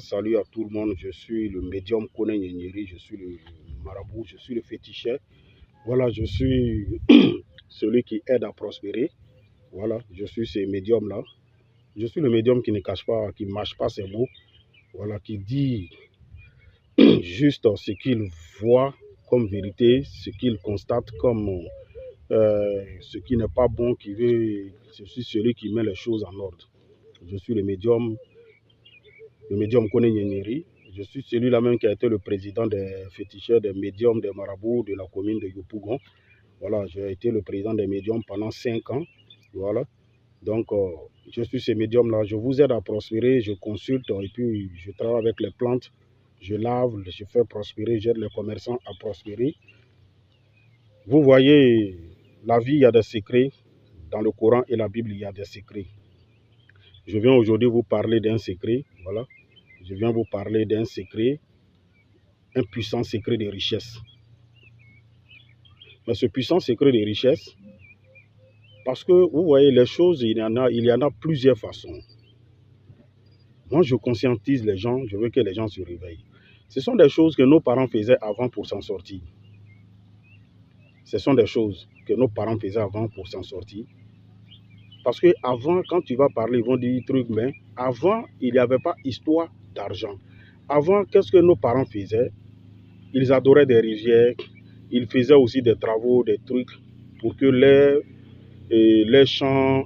salut à tout le monde. Je suis le médium Kone Nyenyeri, je suis le marabout, je suis le féticheur. Voilà, je suis celui qui aide à prospérer. Voilà, je suis ce médium-là. Je suis le médium qui ne cache pas, qui ne mâche pas ses mots. Voilà, qui dit juste ce qu'il voit comme vérité, ce qu'il constate comme ce qui n'est pas bon, je suis celui qui met les choses en ordre. Je suis le médium Kone Nyenyeri. Je suis celui-là même qui a été le président des féticheurs, des médiums, des marabouts de la commune de Yopougon. Voilà, j'ai été le président des médiums pendant 5 ans. Voilà. Donc, je suis ce médium-là. Je vous aide à prospérer, je consulte et puis je travaille avec les plantes. Je lave, je fais prospérer, j'aide les commerçants à prospérer. Vous voyez, la vie, il y a des secrets. Dans le Coran et la Bible, il y a des secrets. Je viens aujourd'hui vous parler d'un secret. Voilà. Je viens vous parler d'un secret, un puissant secret de richesse. Mais ce puissant secret de richesse, parce que vous voyez les choses, il y en a plusieurs façons. Moi, je conscientise les gens, je veux que les gens se réveillent. Ce sont des choses que nos parents faisaient avant pour s'en sortir. Ce sont des choses que nos parents faisaient avant pour s'en sortir. Parce que avant, quand tu vas parler, ils vont dire trucs, mais avant, il n'y avait pas histoire d'argent. Avant, qu'est-ce que nos parents faisaient? Ils adoraient des rivières, ils faisaient aussi des travaux, des trucs, pour que les champs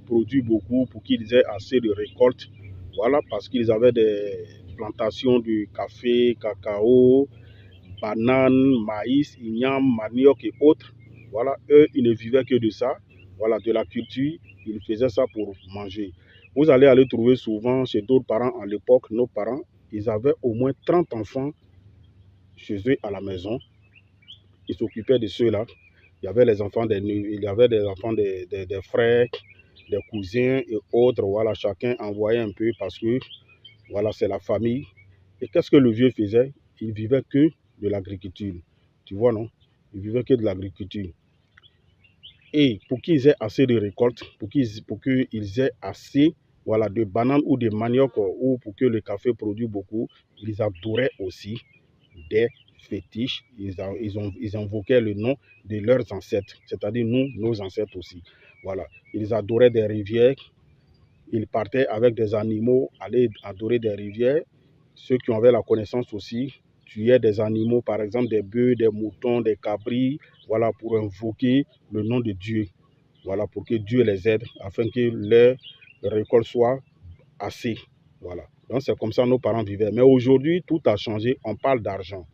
produisent beaucoup, pour qu'ils aient assez de récoltes. Voilà, parce qu'ils avaient des plantations de café, cacao, bananes, maïs, igname, manioc et autres. Voilà, eux, ils ne vivaient que de ça. Voilà, de la culture, ils faisaient ça pour manger. Vous allez trouver souvent chez d'autres parents à l'époque, nos parents, ils avaient au moins 30 enfants chez eux à la maison. Ils s'occupaient de ceux-là. Il y avait les enfants il y avait des enfants des frères, des cousins et autres. Voilà, chacun envoyait un peu parce que voilà, c'est la famille. Et qu'est-ce que le vieux faisait? Il vivait que de l'agriculture. Tu vois, non? Il vivait que de l'agriculture. Et pour qu'ils aient assez de récoltes, pour qu'ils aient assez, voilà, de bananes ou de manioc, ou pour que le café produise beaucoup, ils adoraient aussi des fétiches. Ils invoquaient le nom de leurs ancêtres, c'est-à-dire nous, nos ancêtres aussi. Voilà. Ils adoraient des rivières. Ils partaient avec des animaux, aller adorer des rivières. Ceux qui avaient la connaissance aussi tuaient des animaux, par exemple des bœufs, des moutons, des cabris, voilà, pour invoquer le nom de Dieu. Voilà, pour que Dieu les aide, afin que leur récolte soit assez. Voilà. Donc c'est comme ça que nos parents vivaient. Mais aujourd'hui, tout a changé, on parle d'argent.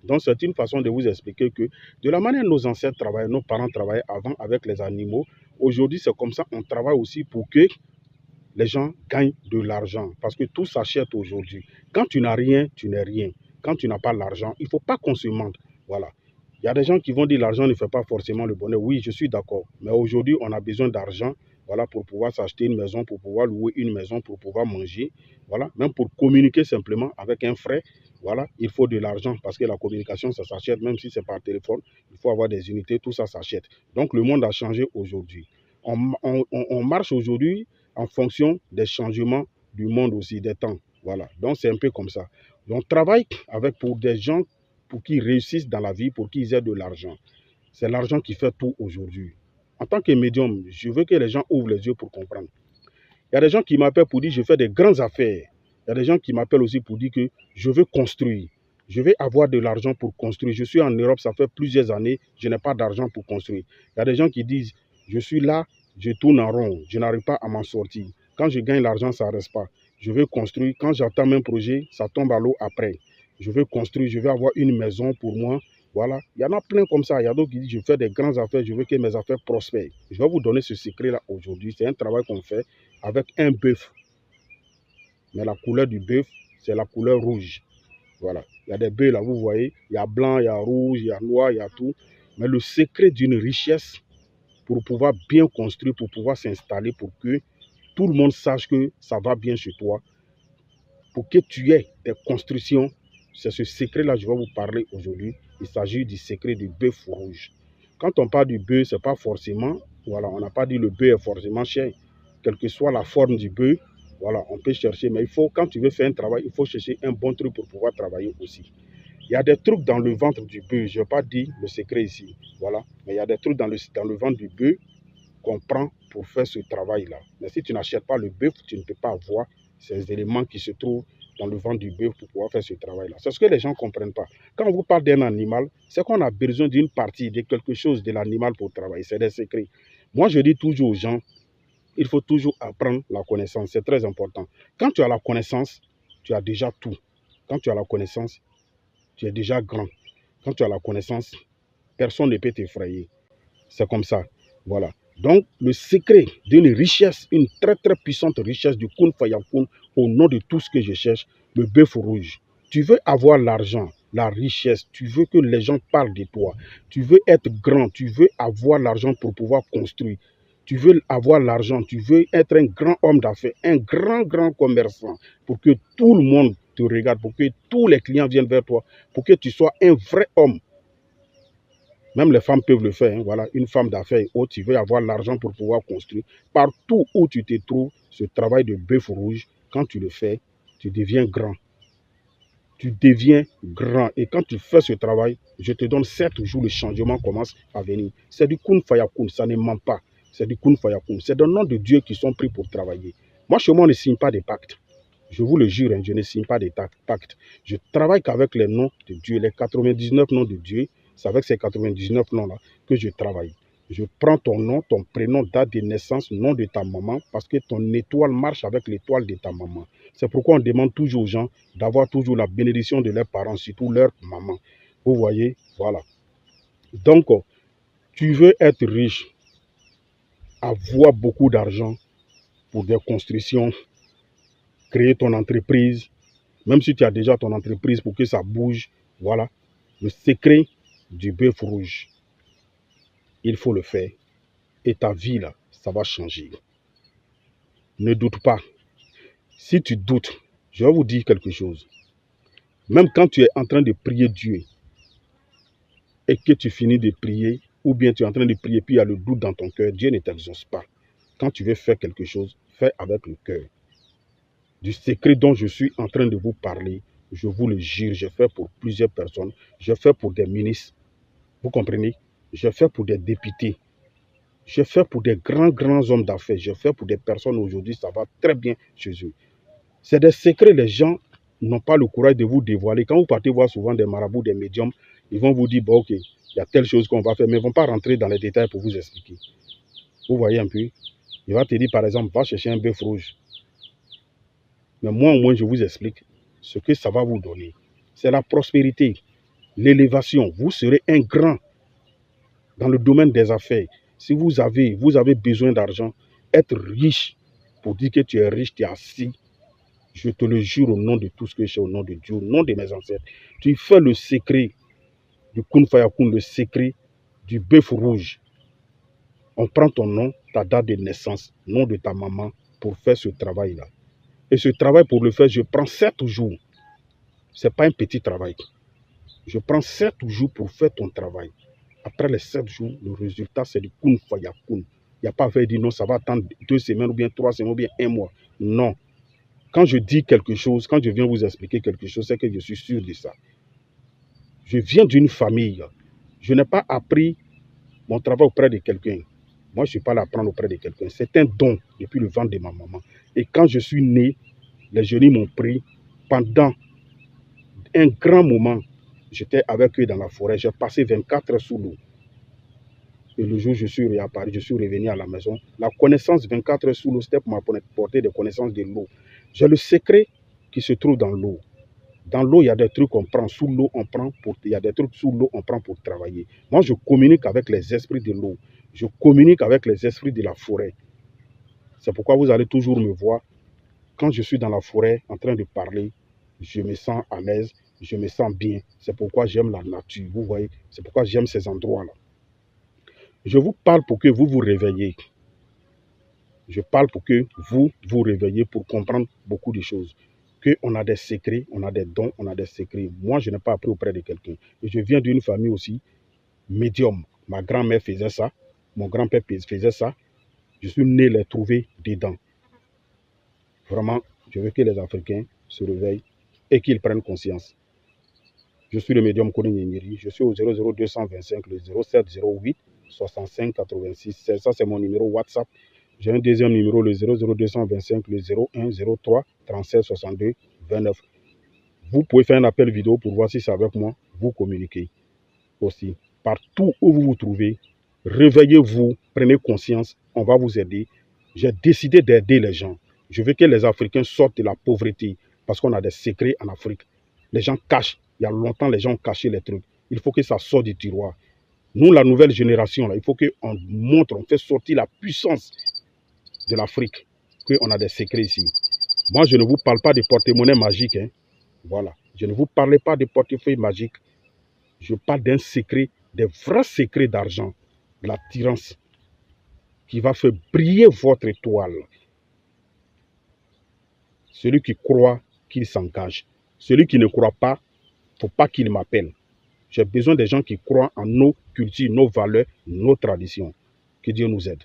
Donc c'est une façon de vous expliquer que de la manière dont nos ancêtres travaillaient, nos parents travaillaient avant avec les animaux, aujourd'hui c'est comme ça qu'on travaille aussi pour que les gens gagnent de l'argent. Parce que tout s'achète aujourd'hui. Quand tu n'as rien, tu n'es rien. Quand tu n'as pas l'argent, il ne faut pas qu'on se mente. Voilà. Il y a des gens qui vont dire l'argent ne fait pas forcément le bonheur. Oui, je suis d'accord. Mais aujourd'hui, on a besoin d'argent, voilà, pour pouvoir s'acheter une maison, pour pouvoir louer une maison, pour pouvoir manger. Voilà. Même pour communiquer simplement avec un frère, voilà, il faut de l'argent parce que la communication, ça s'achète, même si c'est par téléphone. Il faut avoir des unités, tout ça s'achète. Donc, le monde a changé aujourd'hui. On marche aujourd'hui en fonction des changements du monde aussi, des temps. Voilà. Donc, c'est un peu comme ça. On travaille pour des gens pour qu'ils réussissent dans la vie, pour qu'ils aient de l'argent. C'est l'argent qui fait tout aujourd'hui. En tant que médium, je veux que les gens ouvrent les yeux pour comprendre. Il y a des gens qui m'appellent pour dire que je fais des grandes affaires. Il y a des gens qui m'appellent aussi pour dire que je veux construire. Je vais avoir de l'argent pour construire. Je suis en Europe, ça fait plusieurs années, je n'ai pas d'argent pour construire. Il y a des gens qui disent, je suis là, je tourne en rond, je n'arrive pas à m'en sortir. Quand je gagne l'argent, ça ne reste pas. Je veux construire. Quand j'attends un projet, ça tombe à l'eau après. Je veux construire, je veux avoir une maison pour moi. Voilà. Il y en a plein comme ça. Il y a d'autres qui disent, je fais des grandes affaires, je veux que mes affaires prospèrent. Je vais vous donner ce secret-là aujourd'hui. C'est un travail qu'on fait avec un bœuf. Mais la couleur du bœuf, c'est la couleur rouge. Voilà. Il y a des bœufs là, vous voyez. Il y a blanc, il y a rouge, il y a noir, il y a tout. Mais le secret d'une richesse, pour pouvoir bien construire, pour pouvoir s'installer, pour que tout le monde sache que ça va bien chez toi, pour que tu aies des constructions, c'est ce secret-là que je vais vous parler aujourd'hui. Il s'agit du secret du bœuf rouge. Quand on parle du bœuf, ce n'est pas forcément, voilà, on n'a pas dit le bœuf est forcément cher. Quelle que soit la forme du bœuf, Voilà, on peut chercher, mais il faut, quand tu veux faire un travail, il faut chercher un bon truc pour pouvoir travailler aussi. Il y a des trucs dans le ventre du bœuf, je n'ai pas dit le secret ici, voilà, mais il y a des trucs dans le ventre du bœuf qu'on prend pour faire ce travail-là. Mais si tu n'achètes pas le bœuf, tu ne peux pas avoir ces éléments qui se trouvent dans le ventre du bœuf pour pouvoir faire ce travail-là. C'est ce que les gens ne comprennent pas. Quand on vous parle d'un animal, c'est qu'on a besoin d'une partie, de quelque chose de l'animal pour travailler. C'est des secrets. Moi, je dis toujours aux gens, il faut toujours apprendre la connaissance. C'est très important. Quand tu as la connaissance, tu as déjà tout. Quand tu as la connaissance, tu es déjà grand. Quand tu as la connaissance, personne ne peut t'effrayer. C'est comme ça. Voilà. Donc, le secret d'une richesse, une très très puissante richesse du Kun Fayakun, au nom de tout ce que je cherche, le bœuf rouge. Tu veux avoir l'argent, la richesse, tu veux que les gens parlent de toi, tu veux être grand, tu veux avoir l'argent pour pouvoir construire, tu veux avoir l'argent, tu veux être un grand homme d'affaires, un grand commerçant, pour que tout le monde te regarde, pour que tous les clients viennent vers toi, pour que tu sois un vrai homme. Même les femmes peuvent le faire. Hein. Voilà, une femme d'affaires et autres, tu veux avoir l'argent pour pouvoir construire. Partout où tu te trouves, ce travail de bœuf rouge, quand tu le fais, tu deviens grand. Tu deviens grand. Et quand tu fais ce travail, je te donne 7 jours, le changement commence à venir. C'est du Kun Fayakun, ça ne ment pas. C'est du Kun Fayakun. C'est des noms de Dieu qui sont pris pour travailler. Moi, chez moi, on ne signe pas des pactes. Je vous le jure, hein, je ne signe pas des pactes. Je travaille qu'avec les noms de Dieu, les 99 noms de Dieu. C'est avec ces 99 noms-là que je travaille. Je prends ton nom, ton prénom, date de naissance, nom de ta maman, parce que ton étoile marche avec l'étoile de ta maman. C'est pourquoi on demande toujours aux gens d'avoir toujours la bénédiction de leurs parents, surtout leur maman. Vous voyez, voilà. Donc, tu veux être riche, avoir beaucoup d'argent pour des constructions, créer ton entreprise, même si tu as déjà ton entreprise pour que ça bouge, voilà. Le secret du bœuf rouge, il faut le faire. Et ta vie, là, ça va changer. Ne doute pas. Si tu doutes, je vais vous dire quelque chose. Même quand tu es en train de prier Dieu et que tu finis de prier, ou bien tu es en train de prier puis il y a le doute dans ton cœur, Dieu ne t'exauce pas. Quand tu veux faire quelque chose, fais avec le cœur. Du secret dont je suis en train de vous parler, je vous le jure, je fais pour plusieurs personnes. Je fais pour des ministres. Vous comprenez? Je fais pour des députés. Je fais pour des grands hommes d'affaires. Je fais pour des personnes aujourd'hui, ça va très bien chez eux. C'est des secrets, les gens n'ont pas le courage de vous dévoiler. Quand vous partez voir souvent des marabouts, des médiums, ils vont vous dire, bon, ok, il y a telle chose qu'on va faire, mais ils ne vont pas rentrer dans les détails pour vous expliquer. Vous voyez un peu? Il va te dire, par exemple, va chercher un bœuf rouge. Mais moi, au moins, je vous explique ce que ça va vous donner. C'est la prospérité, l'élévation. Vous serez un grand dans le domaine des affaires. Si vous avez besoin d'argent, être riche, pour dire que tu es riche, tu es assis, je te le jure au nom de tout ce que j'ai, au nom de Dieu, au nom de mes ancêtres. Tu fais le secret du Kun Fayakun, le secret du bœuf rouge. On prend ton nom, ta date de naissance, nom de ta maman, pour faire ce travail-là. Et ce travail, pour le faire, je prends 7 jours. Ce n'est pas un petit travail. Je prends 7 jours pour faire ton travail. Après les 7 jours, le résultat, c'est du Kun Fayakun. Il n'y a pas à faire dire non, ça va attendre 2 semaines, ou bien 3 semaines, ou bien 1 mois. Non. Quand je dis quelque chose, quand je viens vous expliquer quelque chose, c'est que je suis sûr de ça. Je viens d'une famille. Je n'ai pas appris mon travail auprès de quelqu'un. Moi, je ne suis pas là à apprendre auprès de quelqu'un. C'est un don depuis le ventre de ma maman. Et quand je suis né, les jeunes m'ont pris pendant un grand moment. J'étais avec eux dans la forêt. J'ai passé 24 heures sous l'eau. Et le jour où je suis réapparu, je suis revenu à la maison. La connaissance 24 heures sous l'eau, c'était pour m'apporter des connaissances de l'eau. J'ai le secret qui se trouve dans l'eau. Dans l'eau, il y a des trucs qu'on prend. Sous l'eau, on prend pour... Il y a des trucs sous l'eau, on prend pour travailler. Moi, je communique avec les esprits de l'eau. Je communique avec les esprits de la forêt. C'est pourquoi vous allez toujours me voir. Quand je suis dans la forêt en train de parler, je me sens à l'aise, je me sens bien. C'est pourquoi j'aime la nature. Vous voyez, c'est pourquoi j'aime ces endroits-là. Je vous parle pour que vous vous réveillez. Je parle pour que vous vous réveillez pour comprendre beaucoup de choses. Qu'on a des secrets, on a des dons, on a des secrets. Moi, je n'ai pas appris auprès de quelqu'un. Et je viens d'une famille aussi médium. Ma grand-mère faisait ça, mon grand-père faisait ça. Je suis né les trouver dedans. Vraiment, je veux que les Africains se réveillent et qu'ils prennent conscience. Je suis le médium Kone Nyingiri. Je suis au 00225, le 0708 65 86 16. Ça, c'est mon numéro WhatsApp. J'ai un deuxième numéro, le 00225, le 01 03 37 62 29. Vous pouvez faire un appel vidéo pour voir si c'est avec moi. Vous communiquez aussi. Partout où vous vous trouvez, réveillez-vous, prenez conscience, on va vous aider. J'ai décidé d'aider les gens. Je veux que les Africains sortent de la pauvreté parce qu'on a des secrets en Afrique. Les gens cachent. Il y a longtemps, les gens ont caché les trucs. Il faut que ça sorte du tiroir. Nous, la nouvelle génération, là, il faut qu'on montre, on fait sortir la puissance de l'Afrique, qu'on a des secrets ici. Moi, je ne vous parle pas de porte-monnaie magique. Hein. Voilà. Je ne vous parle pas de portefeuille magique. Je parle d'un secret, des vrais secrets d'argent, de la tirance, qui va faire briller votre étoile. Celui qui croit, qu'il s'engage. Celui qui ne croit pas, il ne faut pas qu'il m'appelle. J'ai besoin des gens qui croient en nos cultures, nos valeurs, nos traditions. Que Dieu nous aide.